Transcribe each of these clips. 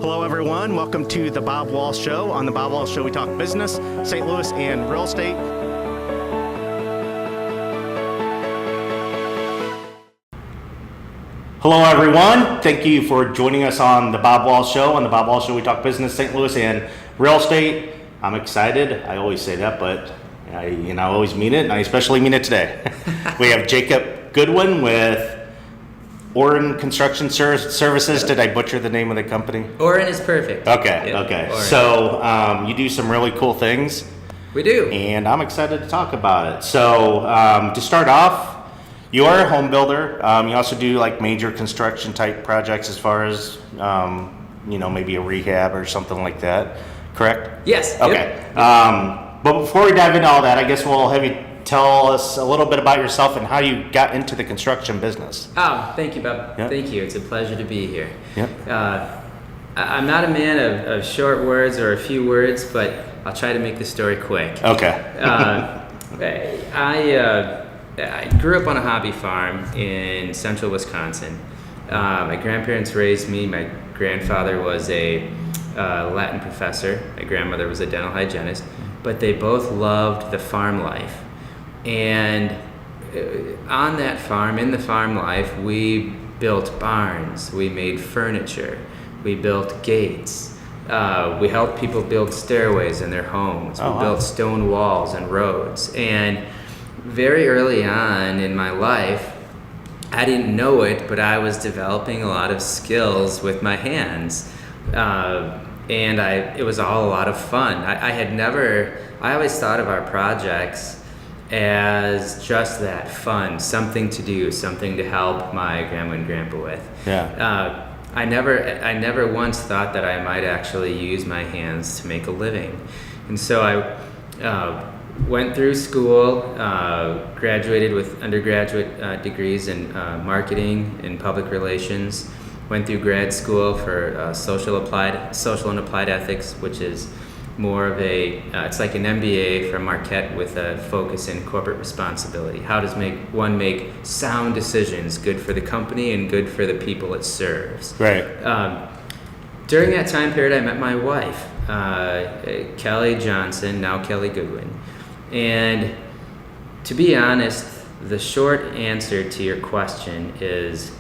Hello, everyone. Welcome to the Bob Wahl Show. On the Bob Wahl Show, we talk business, St. Louis, and real estate. Hello, everyone. Thank you for joining us on the Bob Wahl Show. On the Bob Wahl Show, we talk business, St. Louis, and real estate. I'm excited. I always say that, but I always mean it, and I especially mean it today. We have Jacob Goodwin with Oryn Construction Services. Did I butcher the name of the company? Oryn is perfect. Okay, Yep. okay. Oryn. So you do some really cool things. We do. And I'm excited to talk about it. So to start off, you are a home builder. You also do like major construction type projects as far as, maybe a rehab or something like that, correct? Yes. Okay. Yep. But before we dive into all that, I guess we'll have you tell us a little bit about yourself and how you got into the construction business. Oh, thank you, Bob. Yep. Thank you. It's a pleasure to be here. Yep. I'm not a man of short words or a few words, but I'll try to make the story quick. Okay. I grew up on a hobby farm in central Wisconsin. My grandparents raised me. My grandfather was a Latin professor. My grandmother was a dental hygienist. But they both loved the farm life. And on that farm, in the farm life, we built barns, we made furniture, we built gates, we helped people build stairways in their homes, we built stone walls and roads. And very early on in my life, I didn't know it, but I was developing a lot of skills with my hands. And it was all a lot of fun. I always thought of our projects as just that, fun, something to do, something to help my grandma and grandpa with. Yeah. I never once thought that I might actually use my hands to make a living. And so I went through school, graduated with undergraduate degrees in marketing and public relations, went through grad school for social and applied ethics, which is more of it's like an MBA from Marquette with a focus in corporate responsibility. How does one make sound decisions, good for the company and good for the people it serves? Right. During that time period, I met my wife, Kelly Johnson, now Kelly Goodwin. And to be honest, the short answer to your question is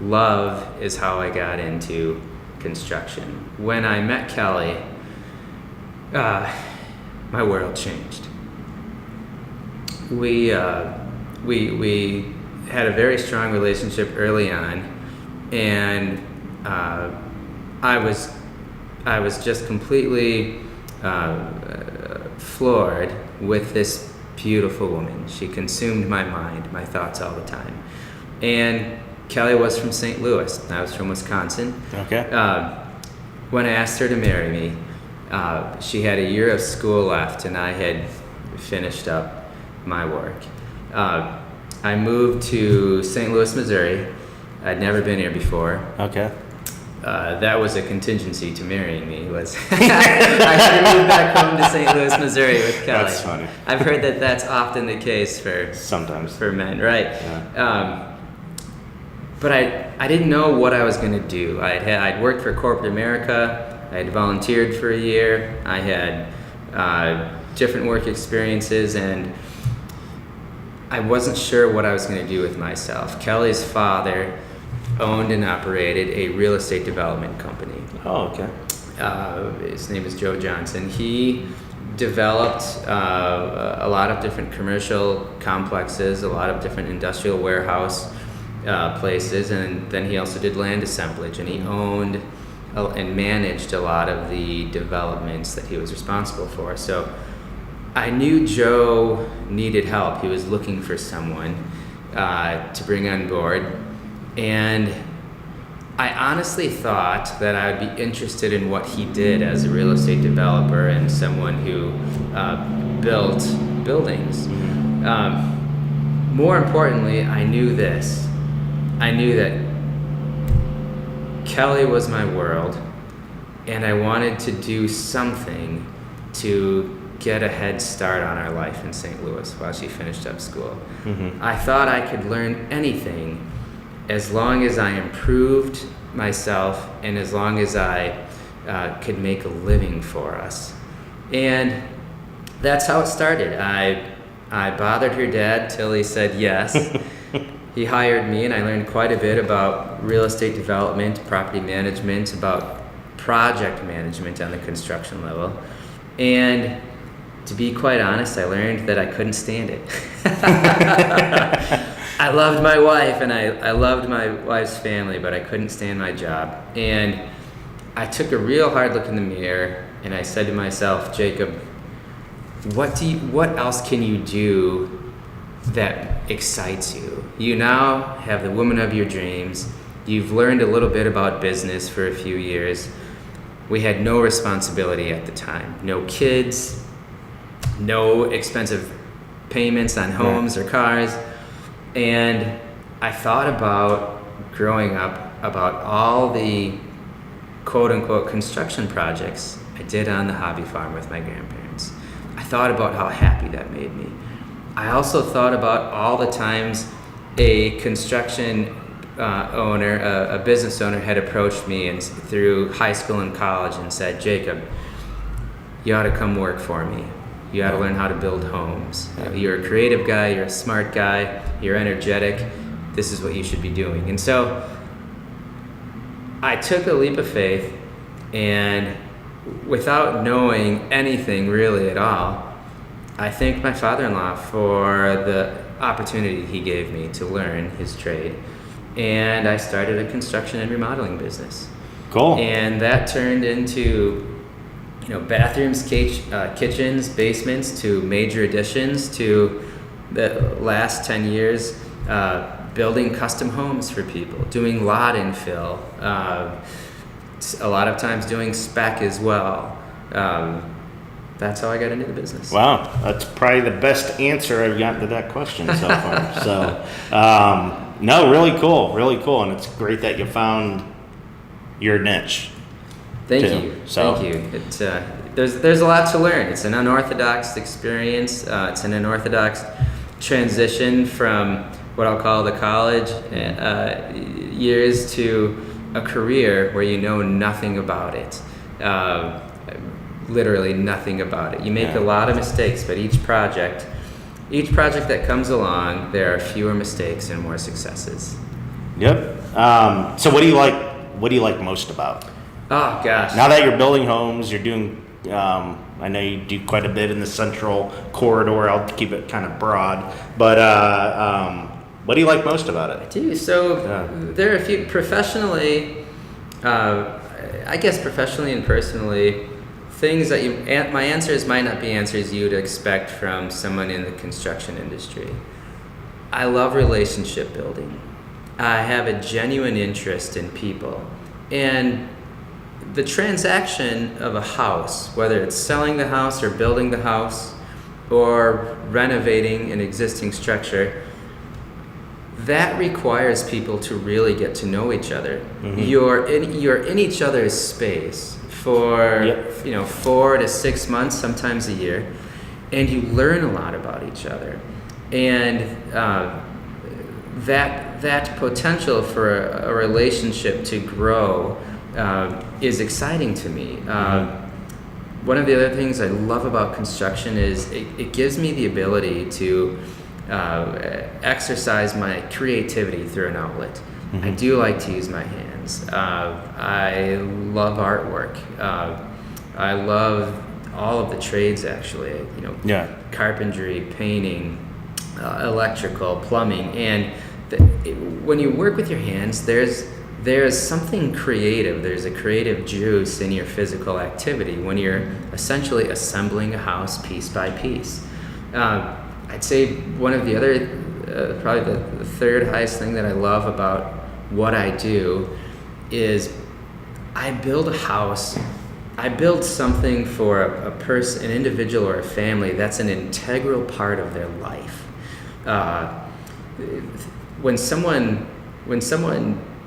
love is how I got into construction. When I met Kelly, my world changed. We had a very strong relationship early on, and I was just completely floored with this beautiful woman. She consumed my mind, my thoughts all the time. And Kelly was from St. Louis. I was from Wisconsin. Okay. When I asked her to marry me, she had a year of school left, and I had finished up my work. I moved to St. Louis, Missouri. I'd never been here before. Okay. That was a contingency to marrying me. I had to move back home to St. Louis, Missouri with Kelly. That's funny. I've heard that that's often the case Sometimes for men, right? Yeah. But I didn't know what I was going to do. I'd worked for corporate America. I had volunteered for a year. I had different work experiences, and I wasn't sure what I was going to do with myself. Kelly's father owned and operated a real estate development company. Oh, okay. His name is Joe Johnson. He developed a lot of different commercial complexes, a lot of different industrial warehouse places, and then he also did land assemblage, and he owned and managed a lot of the developments that he was responsible for. So I knew Joe needed help. He was looking for someone to bring on board, and I honestly thought that I would be interested in what he did as a real estate developer and someone who built buildings. More importantly, I knew this. I knew that Kelly was my world, and I wanted to do something to get a head start on our life in St. Louis while she finished up school. I thought I could learn anything as long as I improved myself and as long as I could make a living for us. And that's how it started. I bothered her dad till he said yes. He hired me, and I learned quite a bit about real estate development, property management, about project management on the construction level. And to be quite honest, I learned that I couldn't stand it. I loved my wife, and I loved my wife's family, but I couldn't stand my job. And I took a real hard look in the mirror, and I said to myself, Jacob, what else can you do that excites you? You now have the woman of your dreams. You've learned a little bit about business for a few years. We had no responsibility at the time. No kids, no expensive payments on homes or cars. And I thought about growing up about all the quote-unquote construction projects I did on the hobby farm with my grandparents. I thought about how happy that made me. I also thought about all the times a construction owner, a business owner had approached me and through high school and college and said, Jacob, you ought to come work for me. You ought to learn how to build homes. You're a creative guy, you're a smart guy, you're energetic. This is what you should be doing. And so I took a leap of faith, and without knowing anything really at all, I thanked my father-in-law for the opportunity he gave me to learn his trade. And I started a construction and remodeling business. Cool. And that turned into bathrooms, kitchens, basements, to major additions, to the last 10 years, building custom homes for people, doing lot infill, a lot of times doing spec as well. That's how I got into the business. Wow, that's probably the best answer I've gotten to that question so far. So, no, really cool, and it's great that you found your niche. Thank too. you. So. Thank you. It's there's a lot to learn. It's an unorthodox experience. It's an unorthodox transition from what I'll call the college years to a career where you know nothing about it. Literally nothing about it. You make a lot of mistakes, but each project that comes along, there are fewer mistakes and more successes. Yep. So what do you like most about? Oh gosh. Now that you're building homes, you're doing. I know you do quite a bit in the central corridor. I'll keep it kind of broad, but what do you like most about it? I do. So there are a few professionally. I guess professionally and personally. Things that my answers might not be answers you'd expect from someone in the construction industry. I love relationship building. I have a genuine interest in people. And the transaction of a house, whether it's selling the house or building the house or renovating an existing structure, that requires people to really get to know each other. Mm-hmm. You're in each other's space for 4 to 6 months, sometimes a year, and you learn a lot about each other. And that potential for a relationship to grow is exciting to me. One of the other things I love about construction is it gives me the ability to exercise my creativity through an outlet. Mm-hmm. I do like to use my hands. I love artwork. I love all of the trades, actually. Carpentry, painting, electrical, plumbing, and when you work with your hands, there's something creative. There's a creative juice in your physical activity when you're essentially assembling a house piece by piece. I'd say one of the other, probably the third highest thing that I love about what I do is I build a house. I build something for a person, an individual or a family that's an integral part of their life. When someone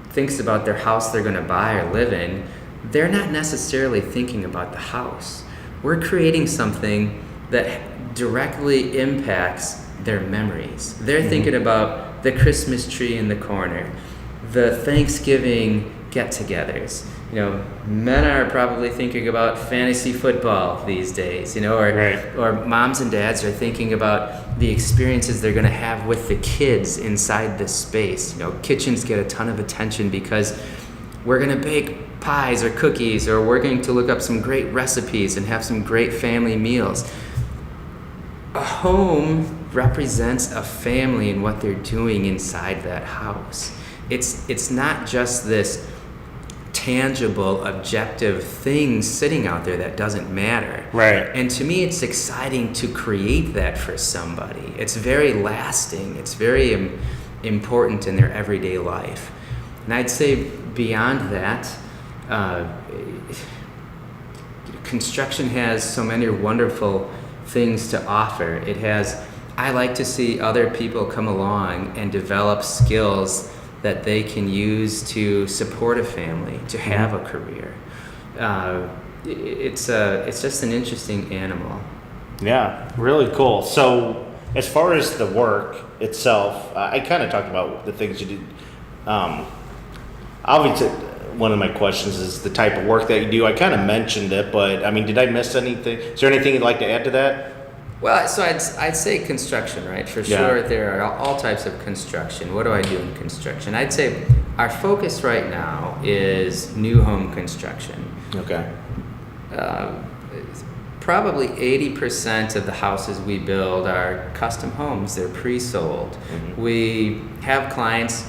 thinks about their house they're going to buy or live in, they're not necessarily thinking about the house. We're creating something that directly impacts their memories. They're thinking about the Christmas tree in the corner, the Thanksgiving get-togethers. Men are probably thinking about fantasy football these days, or moms and dads are thinking about the experiences they're going to have with the kids inside this space. Kitchens get a ton of attention because we're going to bake pies or cookies, or we're going to look up some great recipes and have some great family meals. A home represents a family and what they're doing inside that house. It's not just this tangible, objective thing sitting out there that doesn't matter. Right. And to me, it's exciting to create that for somebody. It's very lasting. It's very important in their everyday life. And I'd say beyond that, construction has so many wonderful things to offer. I like to see other people come along and develop skills that they can use to support a family, to have a career. It's just an interesting animal. Yeah, really cool. So as far as the work itself, I kind of talked about the things you did. Obviously, one of my questions is the type of work that you do. I kind of mentioned it, but I mean, did I miss anything? Is there anything you'd like to add to that? Well, so I'd say construction, right? For sure, there are all types of construction. What do I do in construction? I'd say our focus right now is new home construction. Okay. Probably 80% of the houses we build are custom homes. They're pre-sold. Mm-hmm. We have clients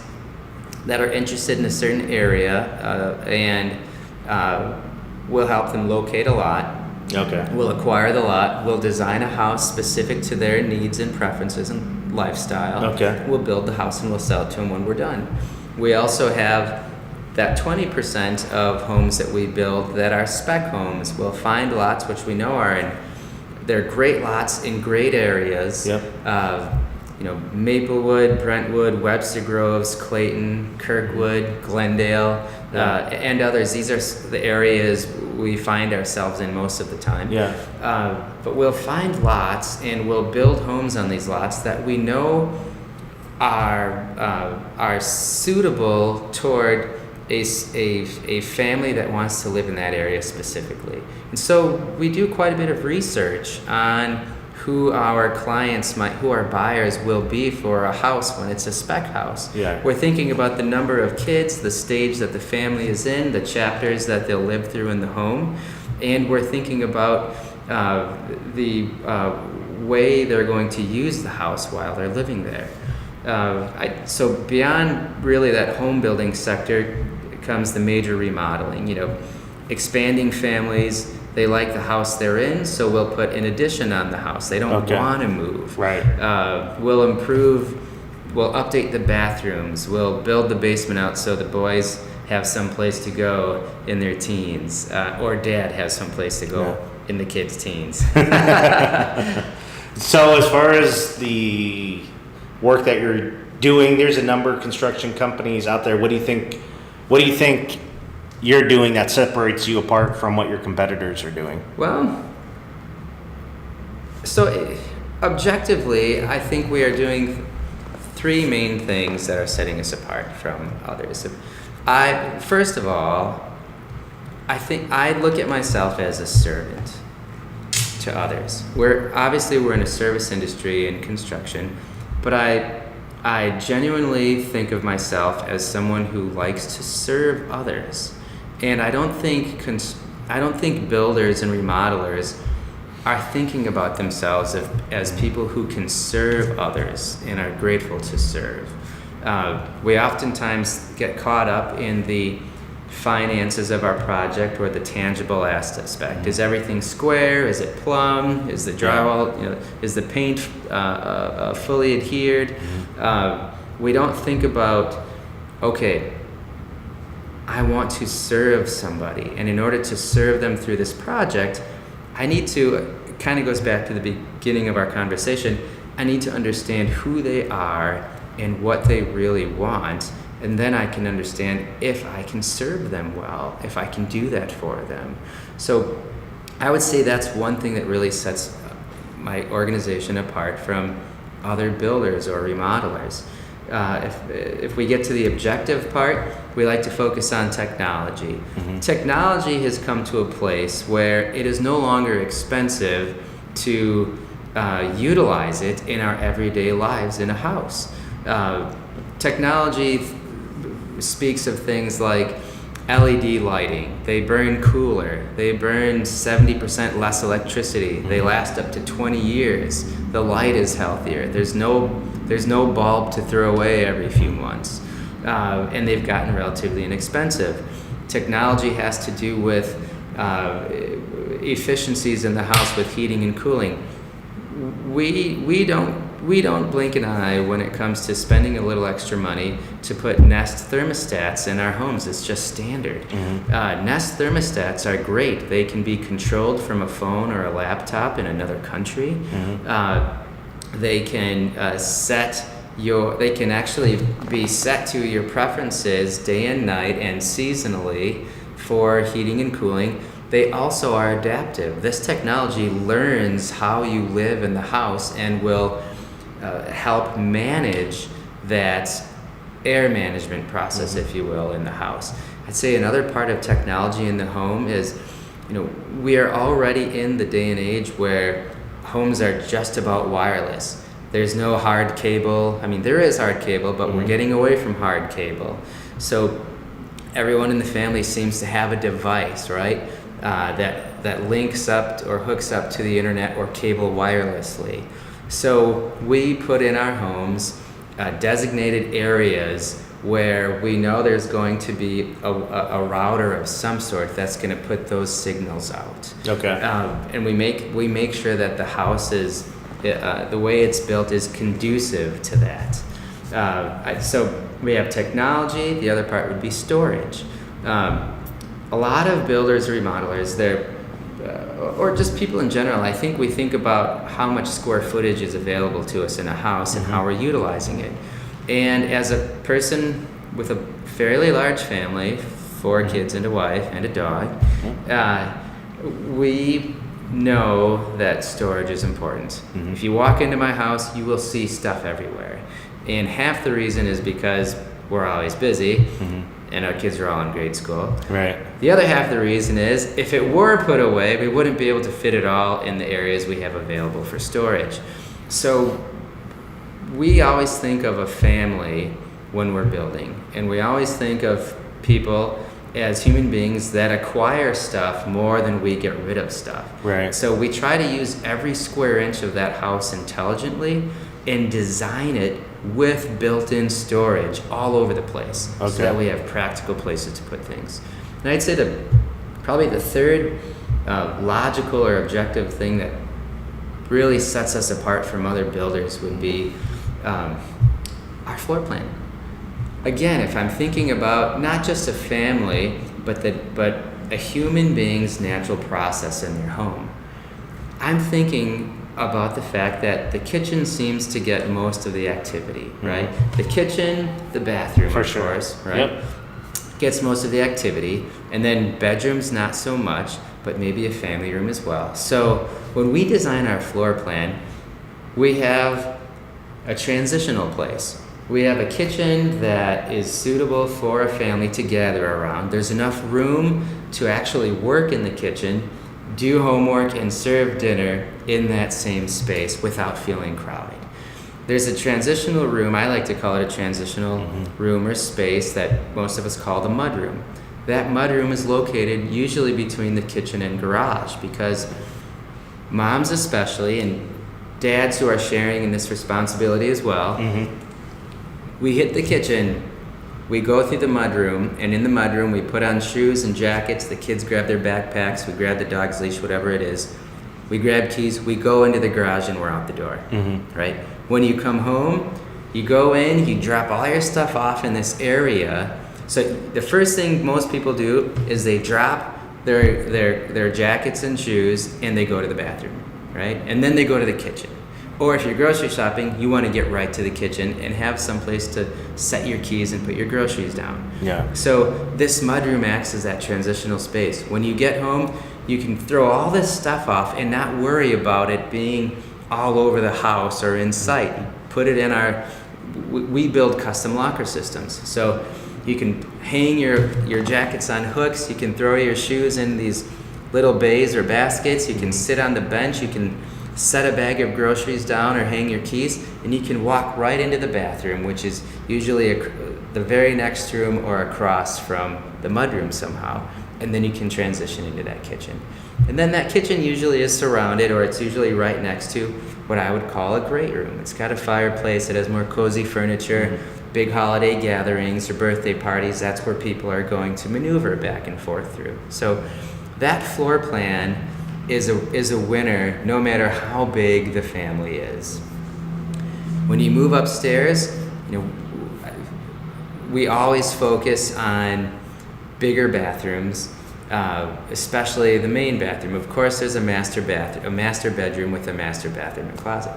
that are interested in a certain area, and we'll help them locate a lot. Okay. We'll acquire the lot. We'll design a house specific to their needs and preferences and lifestyle. Okay. We'll build the house and we'll sell it to them when we're done. We also have that 20% of homes that we build that are spec homes. We'll find lots which we know they're great lots in great areas. Yep. Maplewood, Brentwood, Webster Groves, Clayton, Kirkwood, Glendale, and others. These are the areas we find ourselves in most of the time. Yeah. But we'll find lots and we'll build homes on these lots that we know are suitable toward a family that wants to live in that area specifically. And so we do quite a bit of research on who our buyers will be for a house when it's a spec house. Yeah. We're thinking about the number of kids, the stage that the family is in, the chapters that they'll live through in the home, and we're thinking about the way they're going to use the house while they're living there. So beyond really that home building sector comes the major remodeling, expanding families. They like the house they're in, so we'll put an addition on the house. They don't want to move. Right. We'll update the bathrooms. We'll build the basement out so the boys have some place to go in their teens, or dad has some place to go in the kids' teens. So as far as the work that you're doing, there's a number of construction companies out there. What do you think you're doing that separates you apart from what your competitors are doing? Well, so objectively, I think we are doing three main things that are setting us apart from others. First of all, I think I look at myself as a servant to others. We're in a service industry in construction, but I genuinely think of myself as someone who likes to serve others. And I don't think builders and remodelers are thinking about themselves as people who can serve others and are grateful to serve. We oftentimes get caught up in the finances of our project or the tangible aspect. Is everything square? Is it plumb? Is the drywall, is the paint fully adhered? We don't think about, okay, I want to serve somebody, and in order to serve them through this project, I need to, it kind of goes back to the beginning of our conversation, I need to understand who they are and what they really want, and then I can understand if I can serve them well, if I can do that for them. So I would say that's one thing that really sets my organization apart from other builders or remodelers. if we get to the objective part, we like to focus on technology. Technology has come to a place where it is no longer expensive to utilize it in our everyday lives in a house. Technology speaks of things like LED lighting. They burn cooler. They burn 70% less electricity. They last up to 20 years. The light is healthier. There's no bulb to throw away every few months. And they've gotten relatively inexpensive. Technology has to do with efficiencies in the house with heating and cooling. We don't blink an eye when it comes to spending a little extra money to put Nest thermostats in our homes. It's just standard. Nest thermostats are great. They can be controlled from a phone or a laptop in another country. They can they can actually be set to your preferences day and night and seasonally for heating and cooling. They also are adaptive. This technology learns how you live in the house and will help manage that air management process, if you will, in the house. I'd say another part of technology in the home is, we are already in the day and age where homes are just about wireless. There's no hard cable. I mean, there is hard cable, but we're getting away from hard cable. So everyone in the family seems to have a device, right? That links up or hooks up to the internet or cable wirelessly. So we put in our homes designated areas where we know there's going to be a router of some sort that's going to put those signals out. Okay. And we make sure that the house is the way it's built is conducive to that. So we have technology. The other part would be storage. A lot of builders, remodelers, or just people in general, I think we think about how much square footage is available to us in a house and how we're utilizing it. And as a person with a fairly large family, 4 kids and a wife and a dog, we know that storage is important. If you walk into my house, you will see stuff everywhere. And half the reason is because we're always busy. And our kids are all in grade school. Right. The other half of the reason is if it were put away, we wouldn't be able to fit it all in the areas we have available for storage. So we always think of a family when we're building, and we always think of people as human beings that acquire stuff more than we get rid of stuff. Right. So we try to use every square inch of that house intelligently and design it with built-in storage all over the place, so that we have practical places to put things. And I'd say probably the third logical or objective thing that really sets us apart from other builders would be our floor plan. Again, if I'm thinking about not just a family, but a human being's natural process in their home, I'm thinking about the fact that the kitchen seems to get most of the activity, right? The kitchen, the bathroom, For of sure. course, right? Gets most of the activity, and then bedrooms not so much, but maybe a family room as well. So when we design our floor plan, we have a transitional place. We have a kitchen that is suitable for a family to gather around. There's enough room to actually work in the kitchen, do homework, and serve dinner in that same space without feeling crowded. There's a transitional room, I like to call it a transitional room or space that most of us call the mudroom. That mudroom is located usually between the kitchen and garage, because moms especially, and dads who are sharing in this responsibility as well, we hit the kitchen, we go through the mudroom, and in the mudroom we put on shoes and jackets, the kids grab their backpacks, we grab the dog's leash, whatever it is, we grab keys, we go into the garage, and we're out the door, right? When you come home, you go in, you drop all your stuff off in this area. So the first thing most people do is they drop their jackets and shoes and they go to the bathroom, right? And then they go to the kitchen. Or if you're grocery shopping, you want to get right to the kitchen and have some place to set your keys and put your groceries down. Yeah. So this mudroom acts as that transitional space. When you get home, you can throw all this stuff off and not worry about it being all over the house or in sight. Put it in we build custom locker systems. So you can hang your jackets on hooks. You can throw your shoes in these little bays or baskets. You can sit on the bench. You can set a bag of groceries down or hang your keys, and you can walk right into the bathroom, which is usually the very next room or across from the mudroom somehow. And then you can transition into that kitchen. And then that kitchen usually is surrounded, or it's usually right next to what I would call a great room. It's got a fireplace, it has more cozy furniture, big holiday gatherings or birthday parties. That's where people are going to maneuver back and forth through. So that floor plan is a winner no matter how big the family is. When you move upstairs, we always focus on bigger bathrooms, especially the main bathroom. Of course, there's a master bedroom with a master bathroom and closet.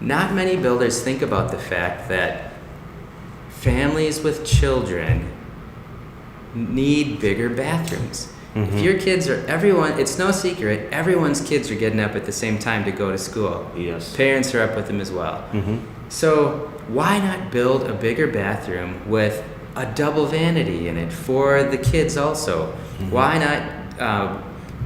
Not many builders think about the fact that families with children need bigger bathrooms. Mm-hmm. If your kids it's no secret, everyone's kids are getting up at the same time to go to school. Yes. Parents are up with them as well. Mm-hmm. So why not build a bigger bathroom with a double vanity in it for the kids also? Mm-hmm.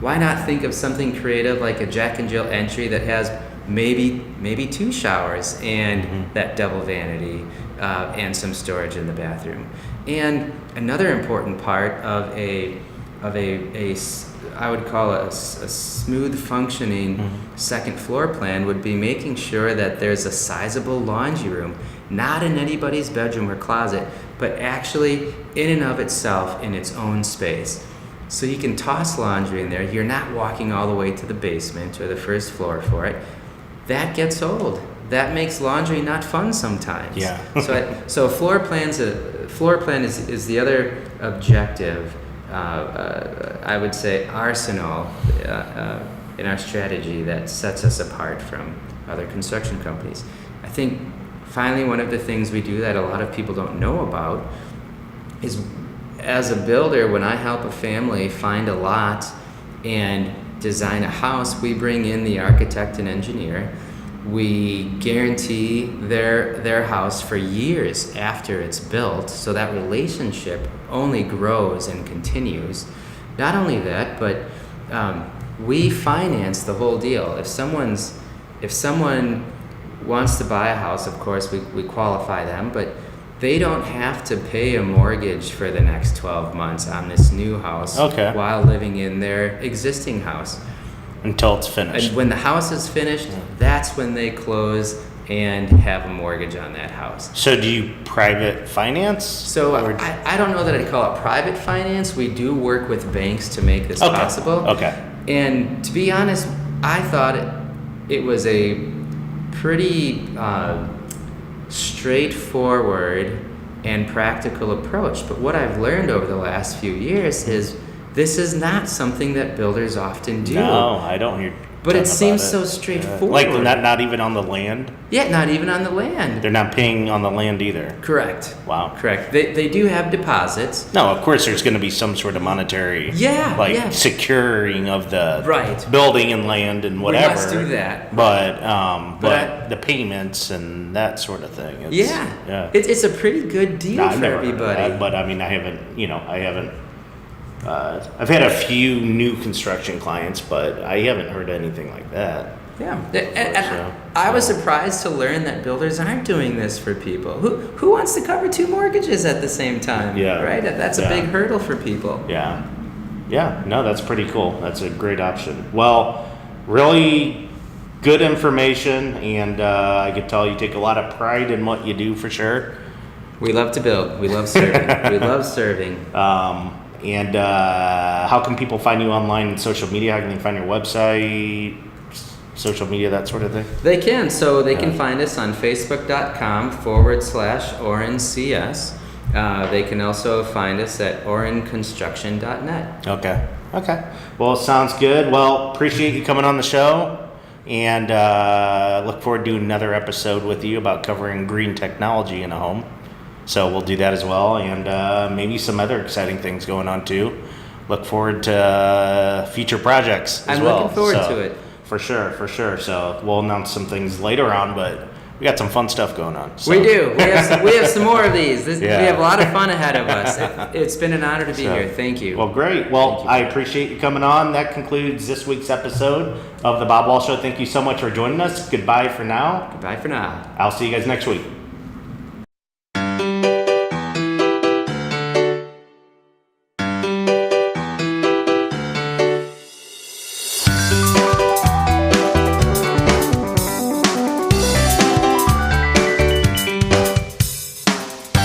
Why not think of something creative like a Jack and Jill entry that has maybe 2 showers and that double vanity and some storage in the bathroom? And another important part of a I would call it a smooth functioning second floor plan would be making sure that there's a sizable laundry room, not in anybody's bedroom or closet, but actually in and of itself in its own space. So you can toss laundry in there. You're not walking all the way to the basement or the first floor for it. That gets old. That makes laundry not fun sometimes. Yeah. So a floor plan is the other objective. I would say arsenal in our strategy that sets us apart from other construction companies. I think finally one of the things we do that a lot of people don't know about is, as a builder, when I help a family find a lot and design a house, we bring in the architect and engineer. We guarantee their house for years after it's built, so that relationship only grows and continues. Not only that, but we finance the whole deal. If someone wants to buy a house, of course we qualify them, but they don't have to pay a mortgage for the next 12 months on this new house while living in their existing house. Until it's finished. And when the house is finished, that's when they close and have a mortgage on that house. So do you private finance? So I don't know that I'd call it private finance. We do work with banks to make this possible. Okay. And to be honest, I thought it was a pretty straightforward and practical approach. But what I've learned over the last few years is this is not something that builders often do. No, I don't hear. But it seems so straightforward. Like not even on the land? Yeah, not even on the land. They're not paying on the land either. Correct. Wow. Correct. They do have deposits. No, of course there's going to be some sort of monetary securing of the building and land and whatever. We must do that. But the payments and that sort of thing. It's a pretty good deal for everybody. That, but I mean, I haven't. I've had a few new construction clients, but I haven't heard anything like that. Yeah, and I was surprised to learn that builders aren't doing this for people. Who wants to cover 2 mortgages at the same time? Yeah, right. That's a big hurdle for people. Yeah. No, that's pretty cool. That's a great option. Well, really good information, and I could tell you take a lot of pride in what you do for sure. We love to build. We love serving. We love serving. And how can people find you online and social media? How can they find your website, social media, that sort of thing? They can. So they can find us on facebook.com/OrynCS. They can also find us at orynconstruction.net. Okay. Well, sounds good. Well, appreciate you coming on the show. And look forward to doing another episode with you about covering green technology in a home. So we'll do that as well, and maybe some other exciting things going on too. Look forward to future projects as well. I'm looking forward to it. For sure. So we'll announce some things later on, but we got some fun stuff going on. So. We do. We have some more of these. Yeah. We have a lot of fun ahead of us. It's been an honor to be here. Thank you. Well, great. Well, Thank you. I appreciate you coming on. That concludes this week's episode of the Bob Wahl Show. Thank you so much for joining us. Goodbye for now. Goodbye for now. I'll see you guys next week.